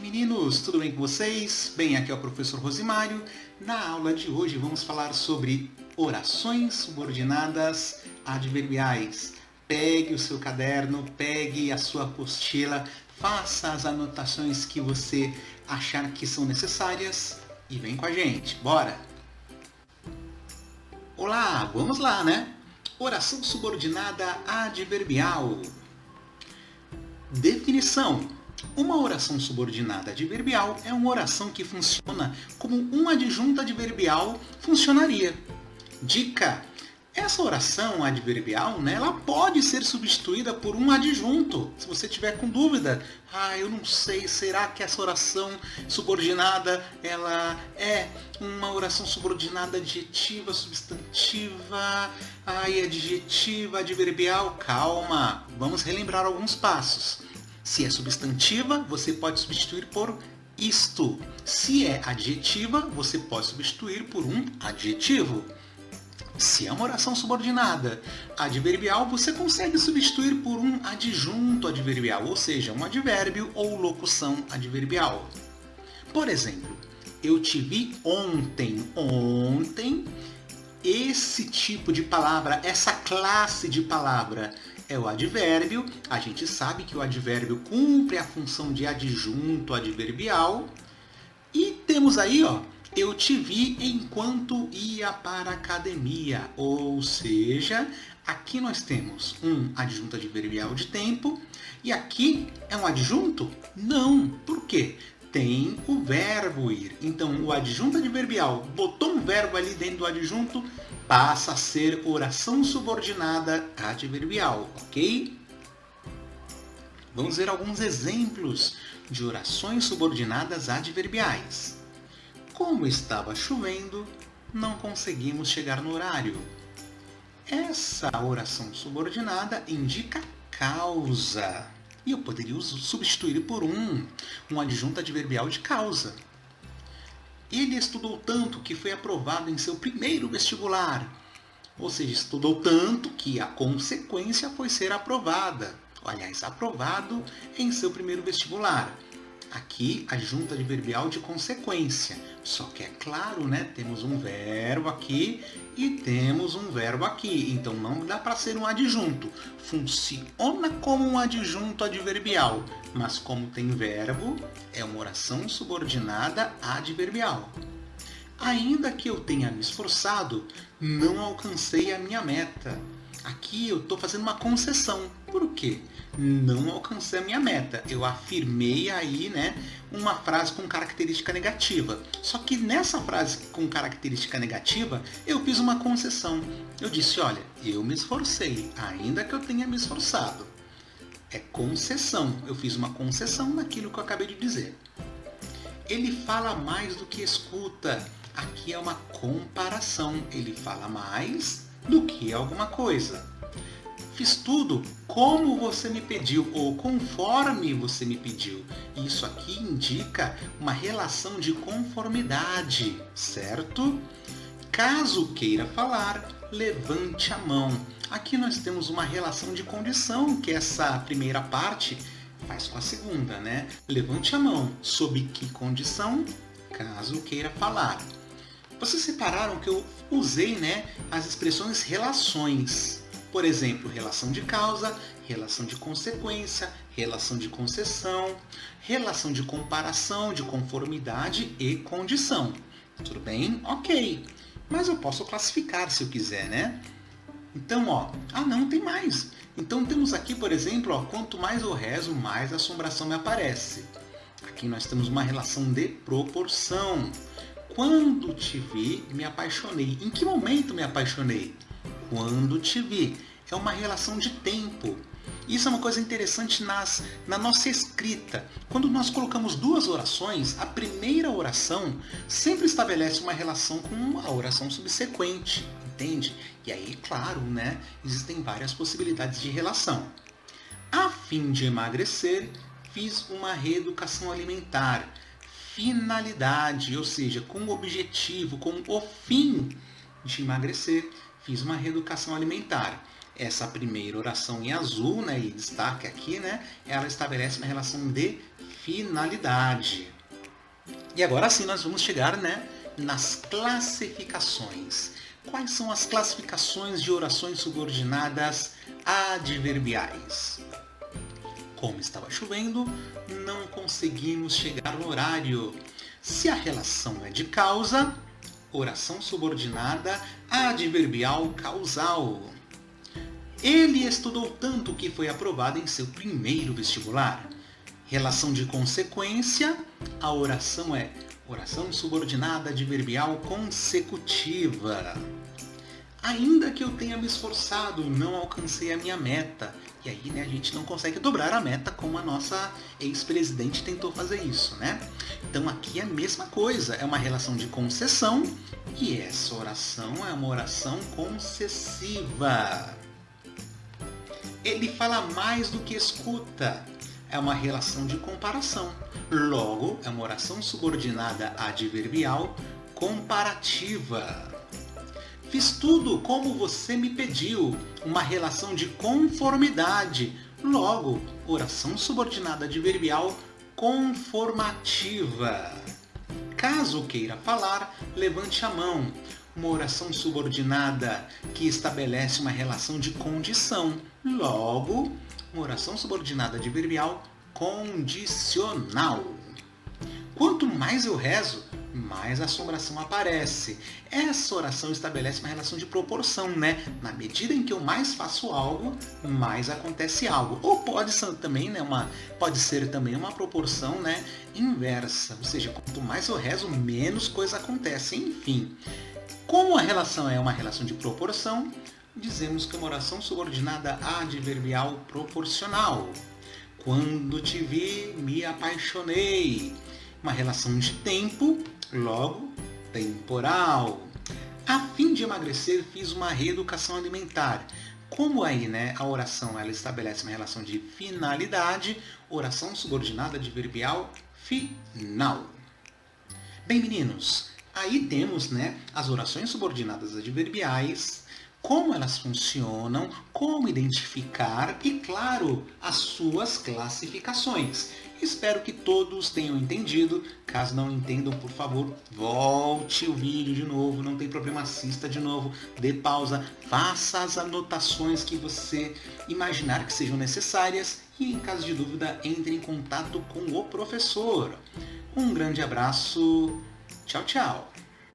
meninos, tudo bem com vocês? Bem, aqui é o professor Rosimário. Na aula de hoje vamos falar sobre orações subordinadas adverbiais. Pegue o seu caderno, pegue a sua apostila, faça as anotações que você achar que são necessárias e vem com a gente, bora! Olá, vamos lá, né? Oração subordinada adverbial. Definição. Uma oração subordinada adverbial é uma oração que funciona como um adjunto adverbial funcionaria. Dica: essa oração adverbial, né, ela pode ser substituída por um adjunto. Se você tiver com dúvida, eu não sei, será que essa oração subordinada ela é uma oração subordinada adjetiva, substantiva, adjetiva, adverbial? Calma, vamos relembrar alguns passos. Se é substantiva, você pode substituir por isto. Se é adjetiva, você pode substituir por um adjetivo. Se é uma oração subordinada adverbial, você consegue substituir por um adjunto adverbial, ou seja, um advérbio ou locução adverbial. Por exemplo, eu te vi ontem. Ontem, esse tipo de palavra, essa classe de palavra é o advérbio. A gente sabe que o advérbio cumpre a função de adjunto adverbial. E temos aí, eu te vi enquanto ia para a academia. Ou seja, aqui nós temos um adjunto adverbial de tempo. E aqui é um adjunto? Não. Por quê? Tem o verbo ir. Então, o adjunto adverbial botou um verbo ali dentro do adjunto, passa a ser oração subordinada adverbial, ok? Vamos ver alguns exemplos de orações subordinadas adverbiais. Como estava chovendo, não conseguimos chegar no horário. Essa oração subordinada indica causa. E eu poderia substituir por um adjunto adverbial de causa. Ele estudou tanto que foi aprovado em seu primeiro vestibular. Ou seja, estudou tanto que a consequência foi ser aprovada. Aliás, aprovado em seu primeiro vestibular. Aqui, adjunto adverbial de consequência. Só que é claro, né? Temos um verbo aqui e temos um verbo aqui. Então não dá para ser um adjunto. Funciona como um adjunto adverbial, mas como tem verbo, é uma oração subordinada adverbial. Ainda que eu tenha me esforçado, não alcancei a minha meta. Aqui eu estou fazendo uma concessão. Por quê? Não alcancei a minha meta. Eu afirmei aí, né, uma frase com característica negativa. Só que nessa frase com característica negativa, eu fiz uma concessão. Eu disse, olha, eu me esforcei, ainda que eu tenha me esforçado. É concessão. Eu fiz uma concessão naquilo que eu acabei de dizer. Ele fala mais do que escuta. Aqui é uma comparação. Ele fala mais do que alguma coisa. Fiz tudo como você me pediu ou conforme você me pediu. Isso aqui indica uma relação de conformidade, certo? Caso queira falar, levante a mão. Aqui nós temos uma relação de condição, que essa primeira parte faz com a segunda, né? Levante a mão. Sob que condição? Caso queira falar. Vocês repararam que eu usei, né, as expressões relações. Por exemplo, relação de causa, relação de consequência, relação de concessão, relação de comparação, de conformidade e condição. Tudo bem? Ok. Mas eu posso classificar se eu quiser, né? Então, não tem mais. Então temos aqui, por exemplo, quanto mais eu rezo, mais assombração me aparece. Aqui nós temos uma relação de proporção. Quando te vi, me apaixonei. Em que momento me apaixonei? Quando te vi. É uma relação de tempo. Isso é uma coisa interessante na nossa escrita. Quando nós colocamos duas orações, a primeira oração sempre estabelece uma relação com a oração subsequente. Entende? E aí, claro, né, existem várias possibilidades de relação. A fim de emagrecer, fiz uma reeducação alimentar. Finalidade, ou seja, com o objetivo, com o fim de emagrecer, fiz uma reeducação alimentar. Essa primeira oração em azul, né, e destaque aqui, né, ela estabelece uma relação de finalidade. E agora sim nós vamos chegar, nas classificações. Quais são as classificações de orações subordinadas adverbiais? Como estava chovendo, não conseguimos chegar no horário. Se a relação é de causa, oração subordinada adverbial causal. Ele estudou tanto que foi aprovado em seu primeiro vestibular. Relação de consequência, a oração é oração subordinada adverbial consecutiva. Ainda que eu tenha me esforçado, não alcancei a minha meta. E aí, a gente não consegue dobrar a meta como a nossa ex-presidente tentou fazer isso, Então aqui é a mesma coisa, é uma relação de concessão e essa oração é uma oração concessiva. Ele fala mais do que escuta. É uma relação de comparação. Logo, é uma oração subordinada adverbial comparativa. Fiz tudo como você me pediu. Uma relação de conformidade. Logo, oração subordinada adverbial conformativa. Caso queira falar, levante a mão. Uma oração subordinada que estabelece uma relação de condição. Logo, uma oração subordinada adverbial condicional. Quanto mais eu rezo, mais assombração aparece. Essa oração estabelece uma relação de proporção, Na medida em que eu mais faço algo, mais acontece algo. Ou pode ser também, uma proporção, inversa. Ou seja, quanto mais eu rezo, menos coisa acontece. Enfim, como a relação é uma relação de proporção, dizemos que é uma oração subordinada adverbial proporcional. Quando te vi, me apaixonei. Uma relação de tempo, logo, temporal. A fim de emagrecer, fiz uma reeducação alimentar. Como aí, a oração ela estabelece uma relação de finalidade, oração subordinada adverbial final. Bem, meninos, aí temos, as orações subordinadas adverbiais, como elas funcionam, como identificar e, claro, as suas classificações. Espero que todos tenham entendido. Caso não entendam, por favor, volte o vídeo de novo, não tem problema, assista de novo, dê pausa, faça as anotações que você imaginar que sejam necessárias e, em caso de dúvida, entre em contato com o professor. Um grande abraço, tchau, tchau!